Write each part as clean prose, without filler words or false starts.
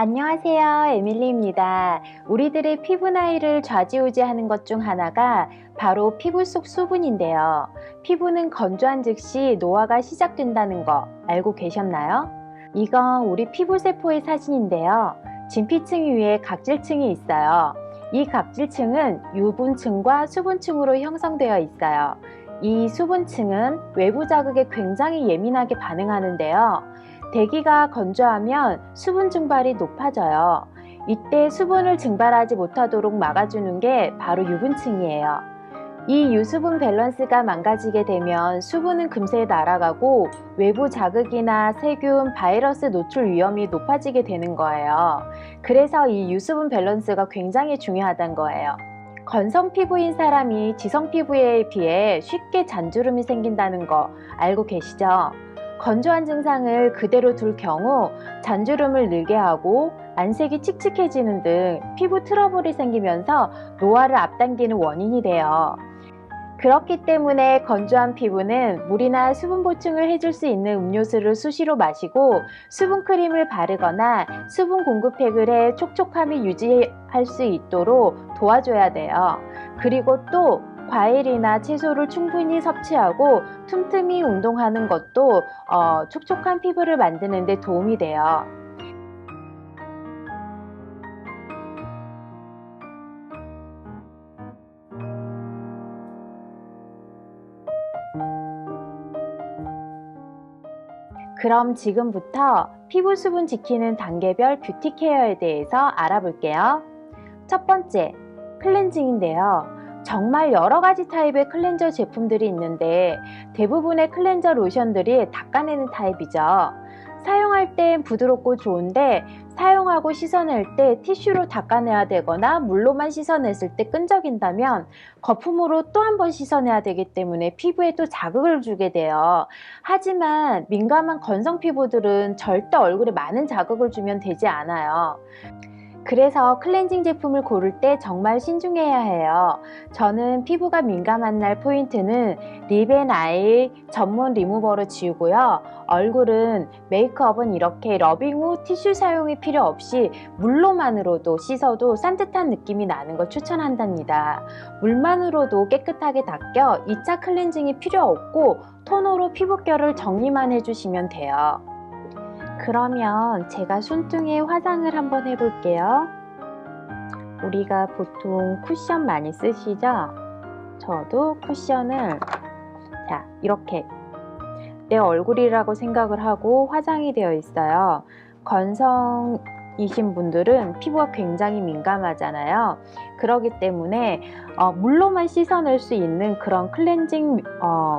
안녕하세요, 에밀리입니다. 우리들의 피부 나이를 좌지우지하는 것 중 하나가 바로 피부 속 수분인데요. 피부는 건조한 즉시 노화가 시작된다는 거 알고 계셨나요? 이건 우리 피부 세포의 사진인데요. 진피층 위에 각질층이 있어요. 이 각질층은 유분층과 수분층으로 형성되어 있어요. 이 수분층은 외부 자극에 굉장히 예민하게 반응하는데요. 대기가 건조하면 수분 증발이 높아져요. 이때 수분을 증발하지 못하도록 막아주는 게 바로 유분층이에요. 이 유수분 밸런스가 망가지게 되면 수분은 금세 날아가고 외부 자극이나 세균, 바이러스 노출 위험이 높아지게 되는 거예요. 그래서 이 유수분 밸런스가 굉장히 중요하다는 거예요. 건성 피부인 사람이 지성 피부에 비해 쉽게 잔주름이 생긴다는 거 알고 계시죠? 건조한 증상을 그대로 둘 경우 잔주름을 늘게 하고 안색이 칙칙해지는 등 피부 트러블이 생기면서 노화를 앞당기는 원인이 돼요. 그렇기 때문에 건조한 피부는 물이나 수분 보충을 해줄 수 있는 음료수를 수시로 마시고 수분 크림을 바르거나 수분 공급팩을 해 촉촉함이 유지할 수 있도록 도와줘야 돼요. 그리고 또 과일이나 채소를 충분히 섭취하고 틈틈이 운동하는 것도 촉촉한 피부를 만드는 데 도움이 돼요. 그럼 지금부터 피부 수분 지키는 단계별 뷰티 케어에 대해서 알아볼게요. 첫 번째, 클렌징인데요. 정말 여러 가지 타입의 클렌저 제품들이 있는데 대부분의 클렌저 로션들이 닦아내는 타입이죠. 사용할 땐 부드럽고 좋은데 사용하고 씻어낼 때 티슈로 닦아내야 되거나 물로만 씻어냈을 때 끈적인다면 거품으로 또 한 번 씻어내야 되기 때문에 피부에 또 자극을 주게 돼요. 하지만 민감한 건성 피부들은 절대 얼굴에 많은 자극을 주면 되지 않아요. 그래서 클렌징 제품을 고를 때 정말 신중해야 해요. 저는 피부가 민감한 날 포인트는 립앤아이 전문 리무버로 지우고요. 얼굴은 메이크업은 이렇게 러빙 후 티슈 사용이 필요 없이 물로만으로도 씻어도 산뜻한 느낌이 나는 걸 추천한답니다. 물만으로도 깨끗하게 닦여 2차 클렌징이 필요 없고 토너로 피부결을 정리만 해주시면 돼요. 그러면 제가 손등에 화장을 한번 해볼게요. 우리가 보통 쿠션 많이 쓰시죠? 저도 쿠션을 이렇게 내 얼굴이라고 생각을 하고 화장이 되어 있어요. 건성이신 분들은 피부가 굉장히 민감하잖아요. 그렇기 때문에 물로만 씻어낼 수 있는 그런 클렌징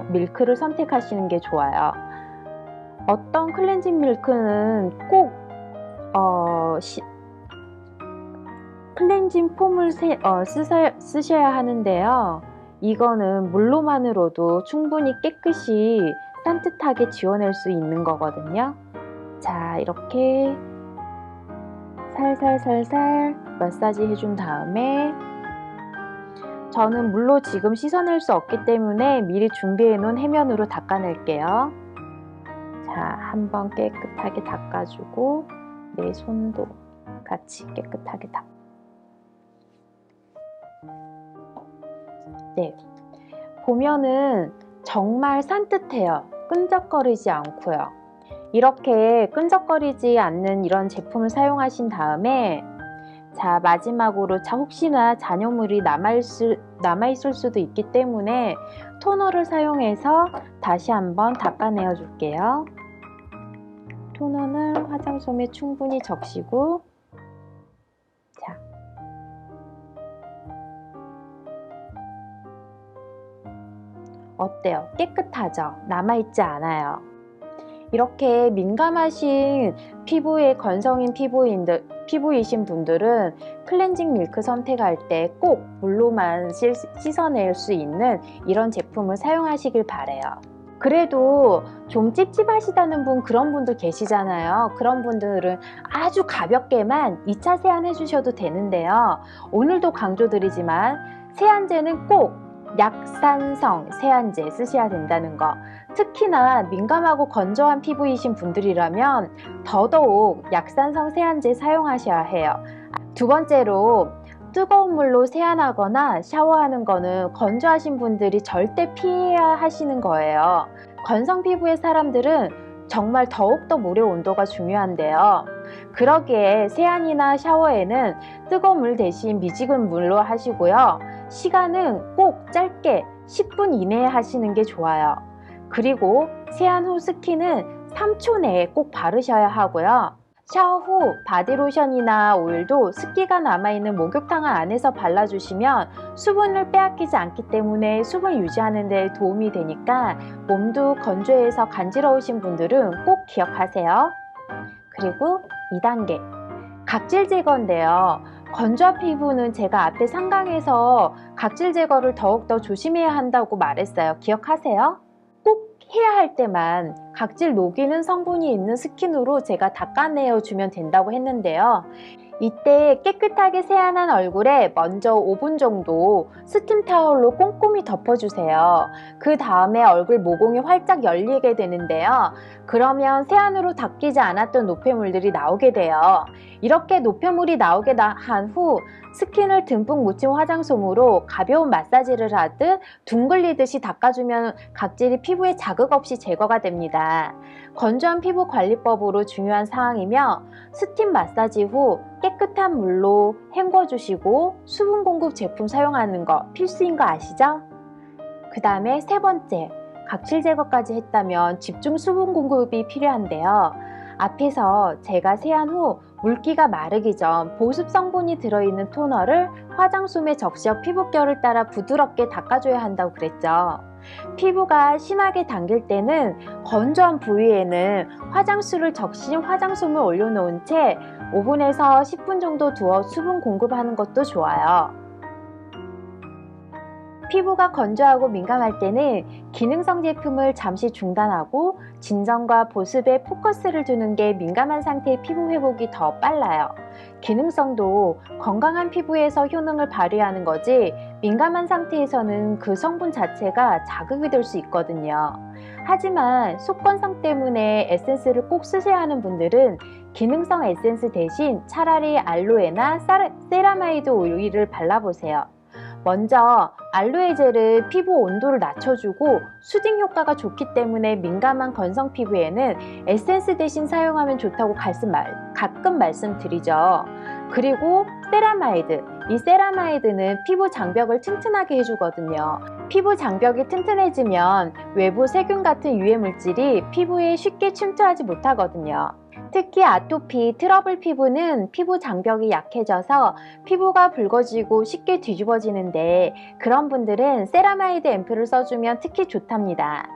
밀크를 선택하시는 게 좋아요. 어떤 클렌징 밀크는 꼭 클렌징 폼을 쓰셔야 하는데요. 이거는 물로만으로도 충분히 깨끗이 산뜻하게 지워낼 수 있는 거거든요. 자, 이렇게 살살살살 마사지 해준 다음에 저는 물로 지금 씻어낼 수 없기 때문에 미리 준비해 놓은 해면으로 닦아낼게요. 자, 한번 깨끗하게 닦아주고 내 손도 같이 깨끗하게 닦고. 네, 보면은 정말 산뜻해요. 끈적거리지 않고요. 이렇게 끈적거리지 않는 이런 제품을 사용하신 다음에 자, 마지막으로 혹시나 잔여물이 남아있을 수도 있기 때문에 토너를 사용해서 다시 한번 닦아내어 줄게요. 토너는 화장솜에 충분히 적시고, 자, 어때요? 깨끗하죠? 남아있지 않아요. 이렇게 민감하신 피부에 건성인 피부이신 분들은 클렌징 밀크 선택할 때 꼭 물로만 씻어낼 수 있는 이런 제품을 사용하시길 바래요. 그래도 좀 찝찝하시다는 그런 분들 계시잖아요. 그런 분들은 아주 가볍게만 2차 세안 해주셔도 되는데요. 오늘도 강조드리지만 세안제는 꼭 약산성 세안제 쓰셔야 된다는 거. 특히나 민감하고 건조한 피부이신 분들이라면 더더욱 약산성 세안제 사용하셔야 해요. 두 번째로, 뜨거운 물로 세안하거나 샤워하는 거는 건조하신 분들이 절대 피해야 하시는 거예요. 건성 피부의 사람들은 정말 더욱더 물의 온도가 중요한데요. 그러기에 세안이나 샤워에는 뜨거운 물 대신 미지근 물로 하시고요. 시간은 꼭 짧게 10분 이내에 하시는 게 좋아요. 그리고 세안 후 스킨은 3초 내에 꼭 바르셔야 하고요. 샤워 후 바디로션이나 오일도 습기가 남아있는 목욕탕 안에서 발라주시면 수분을 빼앗기지 않기 때문에 수분 유지하는 데 도움이 되니까 몸도 건조해서 간지러우신 분들은 꼭 기억하세요. 그리고 2단계, 각질 제거인데요. 건조한 피부는 제가 앞에 상강에서 각질 제거를 더욱더 조심해야 한다고 말했어요. 기억하세요? 꼭 해야 할 때만 각질 녹이는 성분이 있는 스킨으로 제가 닦아내어 주면 된다고 했는데요. 이때 깨끗하게 세안한 얼굴에 먼저 5분 정도 스팀 타올로 꼼꼼히 덮어주세요. 그 다음에 얼굴 모공이 활짝 열리게 되는데요. 그러면 세안으로 닦이지 않았던 노폐물들이 나오게 돼요. 이렇게 노폐물이 나오게 한 후 스킨을 듬뿍 묻힌 화장솜으로 가벼운 마사지를 하듯 둥글리듯이 닦아주면 각질이 피부에 자극 없이 제거가 됩니다. 건조한 피부 관리법으로 중요한 사항이며, 스팀 마사지 후 깨끗한 물로 헹궈주시고 수분 공급 제품 사용하는 거 필수인 거 아시죠? 그 다음에 세 번째, 각질 제거까지 했다면 집중 수분 공급이 필요한데요. 앞에서 제가 세안 후 물기가 마르기 전 보습 성분이 들어있는 토너를 화장솜에 적셔 피부결을 따라 부드럽게 닦아줘야 한다고 그랬죠. 피부가 심하게 당길 때는 건조한 부위에는 화장수를 적신 화장솜을 올려놓은 채 5분에서 10분 정도 두어 수분 공급하는 것도 좋아요. 피부가 건조하고 민감할 때는 기능성 제품을 잠시 중단하고 진정과 보습에 포커스를 두는 게 민감한 상태의 피부 회복이 더 빨라요. 기능성도 건강한 피부에서 효능을 발휘하는 거지, 민감한 상태에서는 그 성분 자체가 자극이 될 수 있거든요. 하지만 속건성 때문에 에센스를 꼭 쓰셔야 하는 분들은 기능성 에센스 대신 차라리 알로에나 세라마이드 오일을 발라보세요. 먼저 알로에 젤은 피부 온도를 낮춰주고 수딩 효과가 좋기 때문에 민감한 건성 피부에는 에센스 대신 사용하면 좋다고 가끔 말씀드리죠. 그리고 세라마이드, 이 세라마이드는 피부 장벽을 튼튼하게 해주거든요. 피부 장벽이 튼튼해지면 외부 세균 같은 유해 물질이 피부에 쉽게 침투하지 못하거든요. 특히 아토피, 트러블 피부는 피부 장벽이 약해져서 피부가 붉어지고 쉽게 뒤집어지는데, 그런 분들은 세라마이드 앰플을 써주면 특히 좋답니다.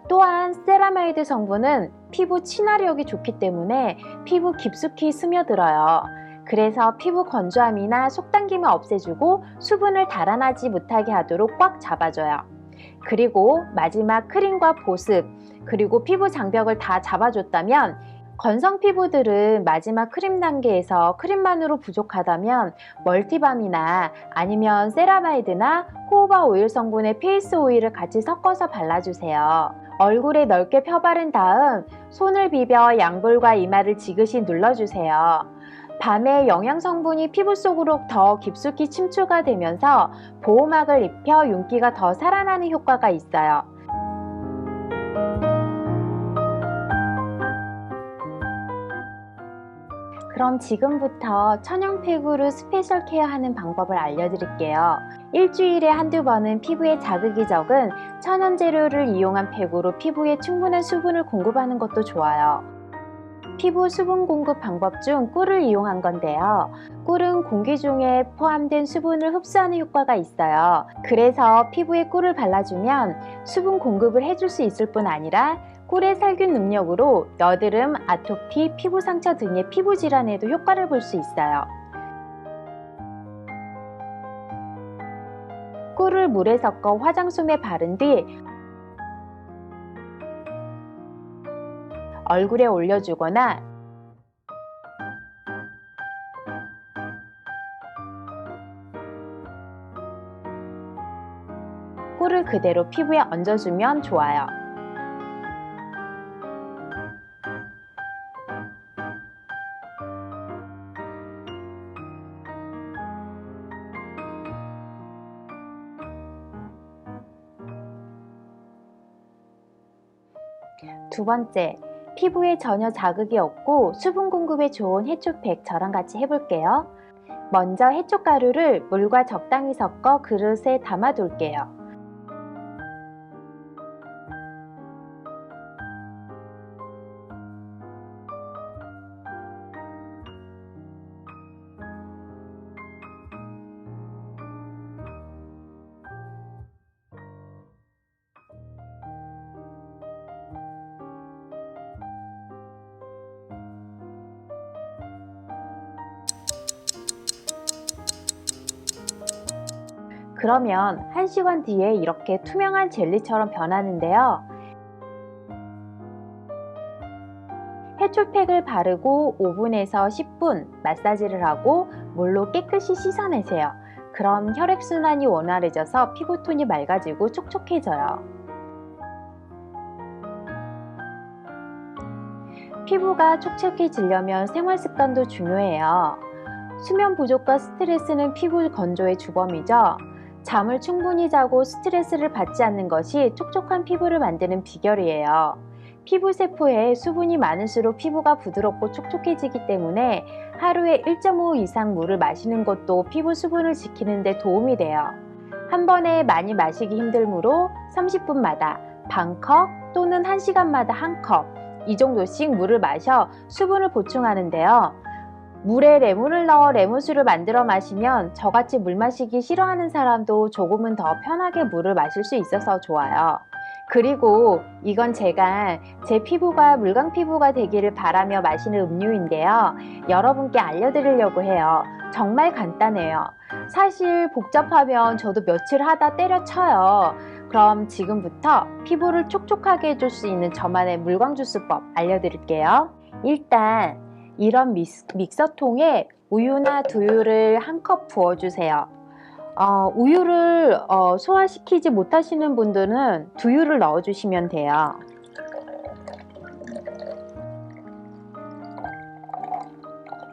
또한 세라마이드 성분은 피부 친화력이 좋기 때문에 피부 깊숙이 스며들어요. 그래서 피부 건조함이나 속당김을 없애주고 수분을 달아나지 못하게 하도록 꽉 잡아줘요. 그리고 마지막 크림과 보습, 그리고 피부 장벽을 다 잡아줬다면, 건성 피부들은 마지막 크림 단계에서 크림만으로 부족하다면 멀티밤이나 아니면 세라마이드나 호호바 오일 성분의 페이스 오일을 같이 섞어서 발라주세요. 얼굴에 넓게 펴바른 다음 손을 비벼 양볼과 이마를 지그시 눌러주세요. 밤에 영양 성분이 피부 속으로 더 깊숙이 침투가 되면서 보호막을 입혀 윤기가 더 살아나는 효과가 있어요. 그럼 지금부터 천연팩으로 스페셜 케어하는 방법을 알려드릴게요. 일주일에 한두 번은 피부에 자극이 적은 천연 재료를 이용한 팩으로 피부에 충분한 수분을 공급하는 것도 좋아요. 피부 수분 공급 방법 중 꿀을 이용한 건데요. 꿀은 공기 중에 포함된 수분을 흡수하는 효과가 있어요. 그래서 피부에 꿀을 발라주면 수분 공급을 해줄 수 있을 뿐 아니라 꿀의 살균 능력으로 여드름, 아토피, 피부 상처 등의 피부 질환에도 효과를 볼 수 있어요. 꿀을 물에 섞어 화장솜에 바른 뒤 얼굴에 올려주거나 꿀을 그대로 피부에 얹어주면 좋아요. 두 번째, 피부에 전혀 자극이 없고 수분 공급에 좋은 해초팩 저랑 같이 해볼게요. 먼저 해초가루를 물과 적당히 섞어 그릇에 담아 둘게요. 그러면 1시간 뒤에 이렇게 투명한 젤리처럼 변하는데요. 해초팩을 바르고 5분에서 10분 마사지를 하고 물로 깨끗이 씻어내세요. 그럼 혈액순환이 원활해져서 피부톤이 맑아지고 촉촉해져요. 피부가 촉촉해지려면 생활습관도 중요해요. 수면 부족과 스트레스는 피부 건조의 주범이죠. 잠을 충분히 자고 스트레스를 받지 않는 것이 촉촉한 피부를 만드는 비결이에요. 피부 세포에 수분이 많을수록 피부가 부드럽고 촉촉해지기 때문에 하루에 1.5 이상 물을 마시는 것도 피부 수분을 지키는 데 도움이 돼요. 한 번에 많이 마시기 힘들므로 30분마다 반컵 또는 1시간마다 한 컵, 이 정도씩 물을 마셔 수분을 보충하는데요. 물에 레몬을 넣어 레몬수를 만들어 마시면 저같이 물 마시기 싫어하는 사람도 조금은 더 편하게 물을 마실 수 있어서 좋아요. 그리고 이건 제가 제 피부가 물광 피부가 되기를 바라며 마시는 음료인데요. 여러분께 알려드리려고 해요. 정말 간단해요. 사실 복잡하면 저도 며칠 하다 때려쳐요. 그럼 지금부터 피부를 촉촉하게 해줄 수 있는 저만의 물광 주스법 알려드릴게요. 일단 이런 믹서통에 우유나 두유를 한 컵 부어주세요. 우유를 소화시키지 못하시는 분들은 두유를 넣어주시면 돼요.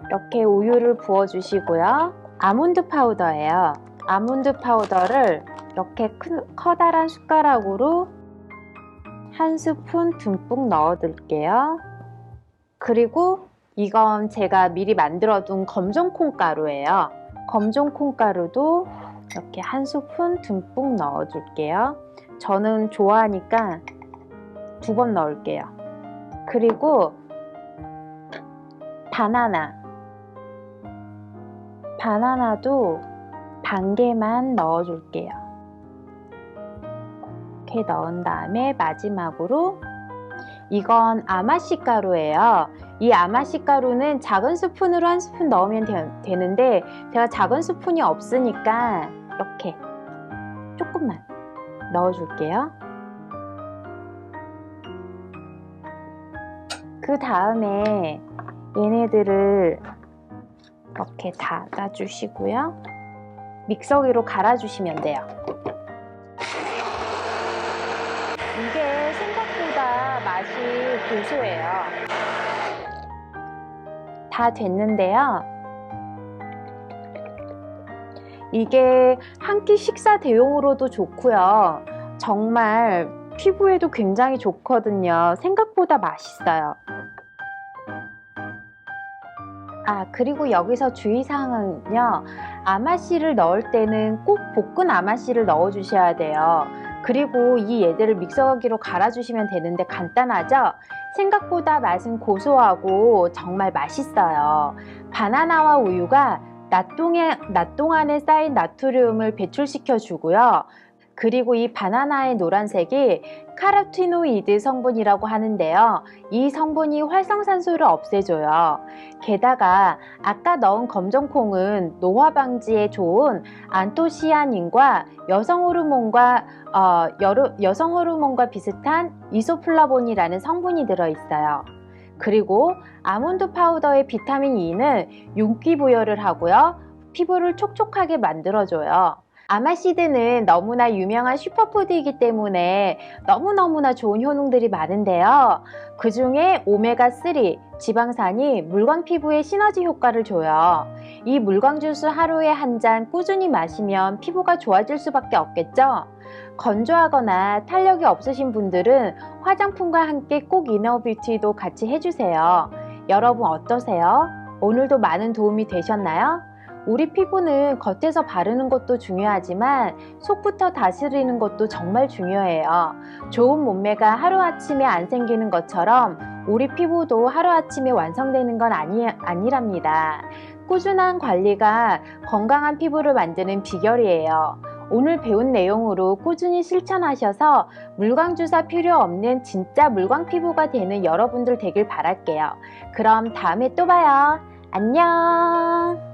이렇게 우유를 부어주시고요. 아몬드 파우더예요. 아몬드 파우더를 이렇게 커다란 숟가락으로 한 스푼 듬뿍 넣어둘게요. 그리고 이건 제가 미리 만들어둔 검정콩가루예요. 검정콩가루도 이렇게 한 스푼 듬뿍 넣어줄게요. 저는 좋아하니까 2번 넣을게요. 그리고 바나나도 반 개만 넣어줄게요. 이렇게 넣은 다음에 마지막으로 이건 아마씨 가루예요. 이 아마씨 가루는 작은 스푼으로 한 스푼 넣으면 되는데 제가 작은 스푼이 없으니까 이렇게 조금만 넣어줄게요. 그 다음에 얘네들을 이렇게 닫아주시고요. 믹서기로 갈아주시면 돼요. 이게 생각보다 맛이 고소해요. 다 됐는데요. 이게 한 끼 식사 대용으로도 좋고요. 정말 피부에도 굉장히 좋거든요. 생각보다 맛있어요. 그리고 여기서 주의사항은요. 아마씨를 넣을 때는 꼭 볶은 아마씨를 넣어 주셔야 돼요. 그리고 이 얘들을 믹서기로 갈아주시면 되는데 간단하죠? 생각보다 맛은 고소하고 정말 맛있어요. 바나나와 우유가 낮 동안에 쌓인 나트륨을 배출시켜 주고요. 그리고 이 바나나의 노란색이 카로티노이드 성분이라고 하는데요. 이 성분이 활성산소를 없애줘요. 게다가 아까 넣은 검정콩은 노화 방지에 좋은 안토시아닌과 여성 호르몬과 비슷한 이소플라본이라는 성분이 들어있어요. 그리고 아몬드 파우더의 비타민 E는 윤기 부여를 하고요. 피부를 촉촉하게 만들어줘요. 아마시드는 너무나 유명한 슈퍼푸드이기 때문에 너무너무나 좋은 효능들이 많은데요. 그 중에 오메가3 지방산이 물광 피부에 시너지 효과를 줘요. 이 물광 주스 하루에 한 잔 꾸준히 마시면 피부가 좋아질 수밖에 없겠죠? 건조하거나 탄력이 없으신 분들은 화장품과 함께 꼭 이너뷰티도 같이 해주세요. 여러분 어떠세요? 오늘도 많은 도움이 되셨나요? 우리 피부는 겉에서 바르는 것도 중요하지만 속부터 다스리는 것도 정말 중요해요. 좋은 몸매가 하루아침에 안 생기는 것처럼 우리 피부도 하루아침에 완성되는 건 아니랍니다. 꾸준한 관리가 건강한 피부를 만드는 비결이에요. 오늘 배운 내용으로 꾸준히 실천하셔서 물광주사 필요 없는 진짜 물광 피부가 되는 여러분들 되길 바랄게요. 그럼 다음에 또 봐요. 안녕!